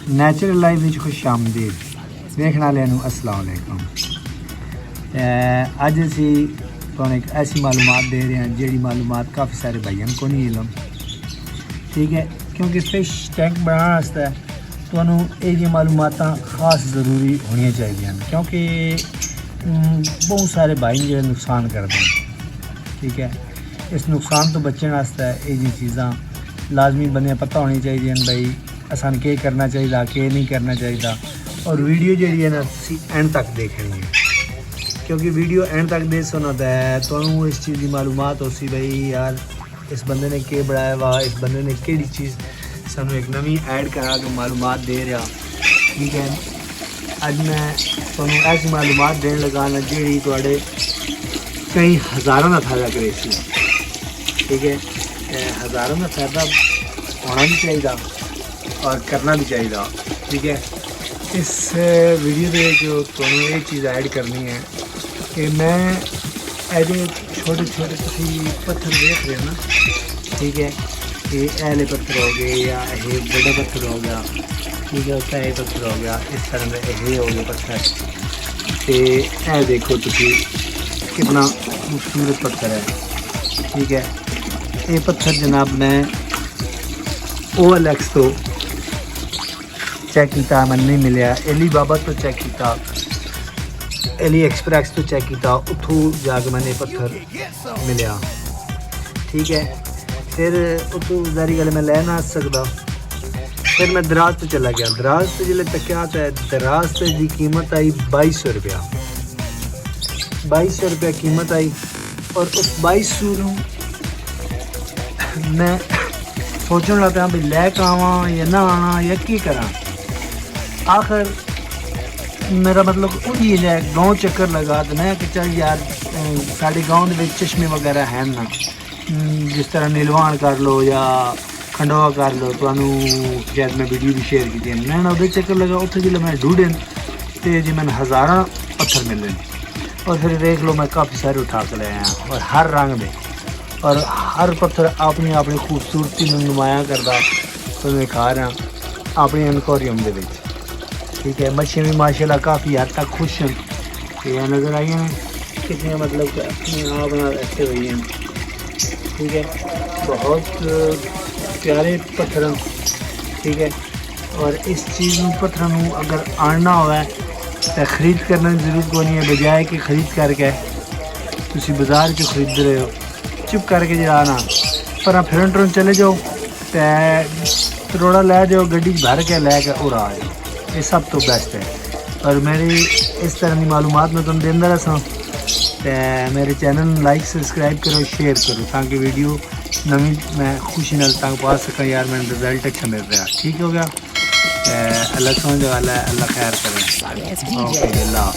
Natural life में खुश आमदीद देखने वाले अस्सलाम वालेकुम। अज असी तुहानू एक ऐसी मालूमात दे रहे हैं जिहड़ी मालूमात काफ़ी सारे भाइयों को नहीं इलम, ठीक है, क्योंकि फिश टैंक बनाने वास्ते तुहानू ये मालूमात खास ज़रूरी होनी चाहिए, क्योंकि बहुत सारे भाई जो नुकसान करते हैं, ठीक है। इस नुकसान तो बचने वास्ते ये चीज़ां लाजमी बंदे पता होनी चाहिए भाई असान के करना चाहिए के नहीं करना चाहिए। और वीडियो जी है ना एंड तक देखनी है, क्योंकि वीडियो एंड तक दे सुना तो इस चीज़ की मालूमात हो सी भाई यार इस बंदे ने के बनाया वा, इस बंदे ने केड़ी चीज़ सानू एक नवी ऐड करा के मालूमात दे रहा, ठीक है। अज मैं तुहानू ऐसी मालूमात देने लगा ना जी थोड़े कई हज़ारों का फायदा करे, ठीक है। हज़ारों का फायदा होना भी चाहिए और करना भी चाहिए, ठीक है। इस वीडियो में जो तुहानू ये चीज़ ऐड करनी है कि मैं ऐसे छोटे छोटे तुम पत्थर देख रहे हो ना, ठीक है, कि ऐले पत्थर हो गए या ये बड़ा पत्थर हो गया, ठीक है, उसका ये पत्थर हो गया, इस तरह का ये हो गया पत्थर। तो ये देखो तुम कितना खूबसूरत पत्थर है, ठीक है। ये पत्थर जनाब मैं OLX तो चेक किया, मैं नहीं मिले, एली बाबा तो चेक किया, एली एक्सप्रेस तो चेक किया, उतों जाके मैंने पत्थर मिले, ठीक है। फिर उतों जारी गल मैं लै ना सकता, फिर मैं दराज तो चला गया, दराज तो जिले तकिया तो दराज की कीमत आई 2200 रुपया, 2200 रुपया कीमत आई। और उस 2200 मैं सोचने लगा भी लैके आवा या ना आना या की करा। आखिर मेरा मतलब उही है गाँव चक्कर लगा तो मैं कि चल यार साढ़े गाँव में चश्मे वगैरह हैं ना, जिस तरह नीलवान कर लो या खंडोवा कर लो, तो शायद मैं वीडियो भी शेयर की थी, मैं उधर चक्कर लगा उत्थे जो मैं ढूंढे तो जी मैंने हज़ारा पत्थर मिले। और फिर देख लो मैं काफ़ी सारे उठा के ले आया और हर रंग में, और हर पत्थर अपनी अपनी खूबसूरती में नुमाया करता तो मैं खा रहा अपनी एनकोरियम के, ठीक है। मच्छियाँ भी माशाल्लाह काफ़ी हद तक खुश हैं, ये नज़र आई हैं कितने मतलब अपने आप ऐसे हुई हैं, ठीक है। बहुत प्यारे पत्थर, ठीक है। और इस चीज़ पत्थर में अगर आना हुआ तो खरीद करने की जरूरत को नहीं है, बजाय कि खरीद करके तुम बाजार चो खरीद रहे हो, चुप करके जरा ना पर फिर चले जाओ तो रोड़ा लै जाओ गड्डी भर के लैके और आ जाओ, ये सब तो बेस्ट है। और मेरी इस तरह की मालूमात मैं तुम देंदा रहा, तो मेरे चैनल लाइक सब्सक्राइब करो शेयर करो ताकि वीडियो नवी मैं खुशी नाल तक पा सका। यार मैंने रिजल्ट अच्छा मिल रहा, ठीक हो गया। अल्लाह समझ वाला है, अल्लाह खैर करे। ओके अल्लाह।